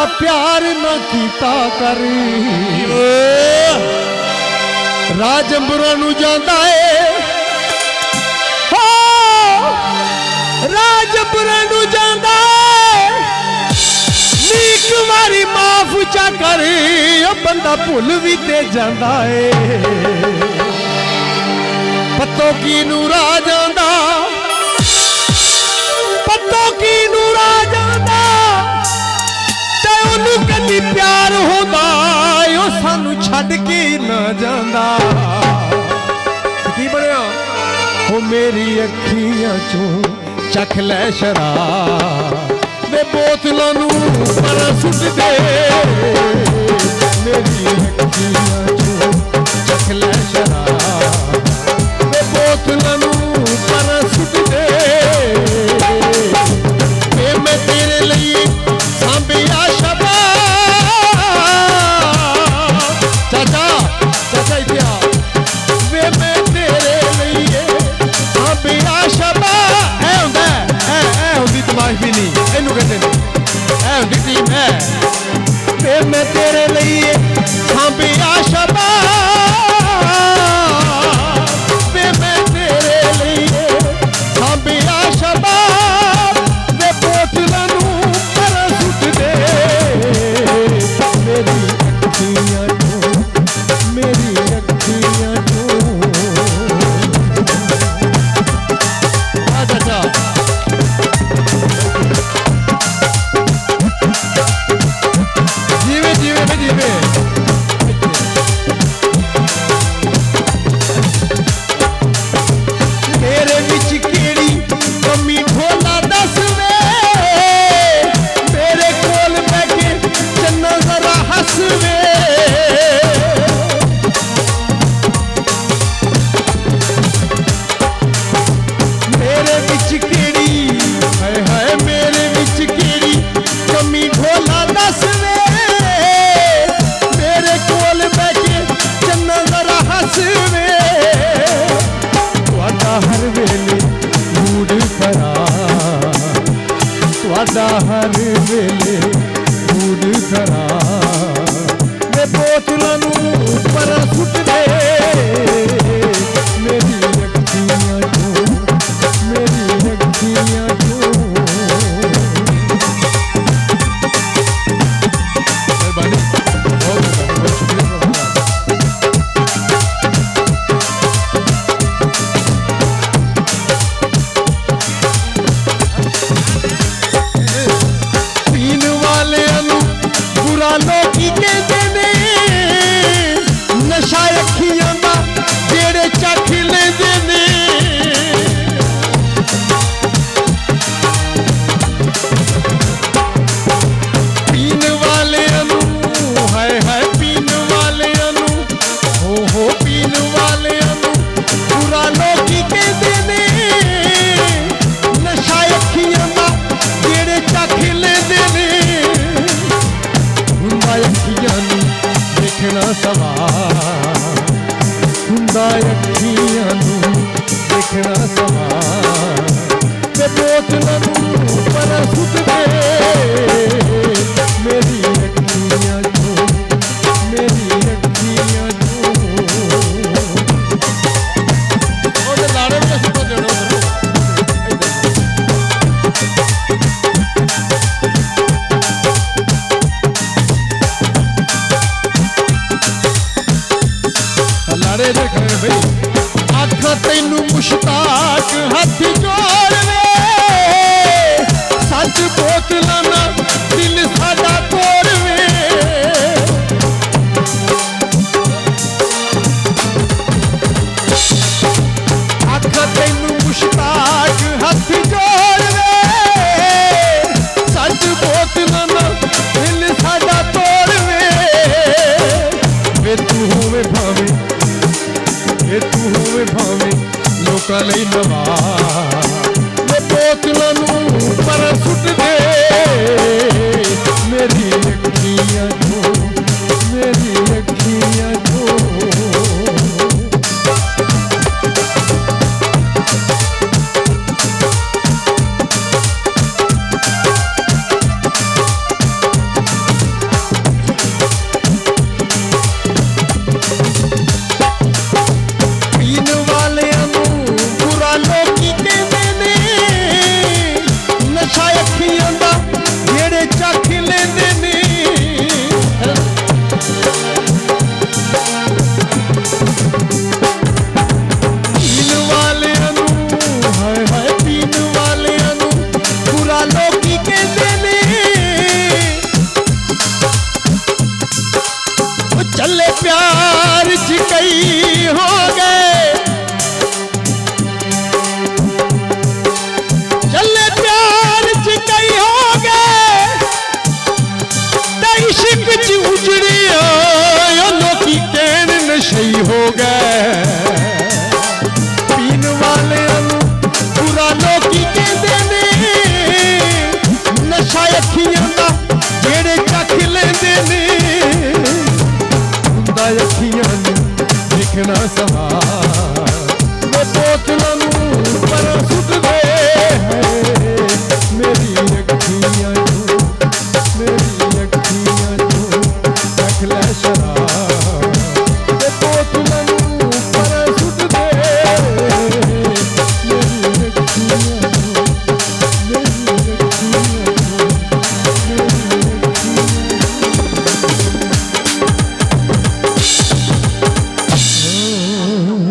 दा प्यार न कीता कर राजंबरां नूं जांदा है हो राजंबरां नूं जांदा नीक वारी माफ चा कर बंदा भुल भी ते जांदा है पत्तो की नूरा जांदा पत्तो की नूरा जांदा ते ओनू कदी प्यार होंदा ओ सानू छड्ड के ना जांदा की बनया ओ मेरी अखियां चों चख लै शराब वे बोतलों नू पर सुट दे मेरी अखियां चों चख लै शराब वे बोतलों नू पर सुट दे मैं तेरे लिए सांभिया शबाब चाचा चाचा इतिया वे मैं तेरे लिए सांभिया शबाब ऐ हुंदा ऐ हुंदी तमाशबी नहीं इनू कहते ऐ हुंदी टीम है वे मैं तेरे लिए सांभिया शबाब वे मैं तेरे लिए सांभिया शबाब वे बोतलों नू पर सुट दे मेरी अखियां चों मेरी अखियां चों आ चाचा जीवे जीवे में जीवे तेरे विच केड़ी कमी ढोला दस वे मेरे कोल बैठे चन्ना जरा हस वे मेरे विच केड़ी हाय हाय मेरे विच केड़ी कमी ढोला दस वे मेरे कोल बैठे चन्ना जरा हस वे तुहाडा हर वेले मूड खराब तुहाडा हर वेले मूड खराब वे बोतलों नू पर सुट दे मेरी अखियां चों मेरी अखियां चों मेहरबानी बहुत शुक्रिया पीन वाले बुरा लोग कहते ने नशा अखियां दा जेड़े चख लेंदे ने पीन वाले हाय हाय पीन वाले हो पीन वाले बुरा लोग कहते ने नशा अखियां दा जेड़े चख लेंदे ने हुंदा अखियां नू देखना सवाल हुंदा अखियां नू देखना सवाल ते बोतलों नू पर सुट दे मेरी अखियां चों मेरी अखियां चों ओदे लाड़े में सुट देणो लाड़े देख रहे भाई आखा तेनू मुश्ताक हाथ जोड़ वे सच बोतलों ना दिल साडा तोड़ वे आखा तेनू मुश्ताक हाथ जोड़ वे सच बोतलों ना दिल साडा तोड़ वे तू होवे भावे तू होवे भावे लोकां लई नवा वे बोतलों नू पर सुट दे मेरी अखियां चों मेरी अखियां चों है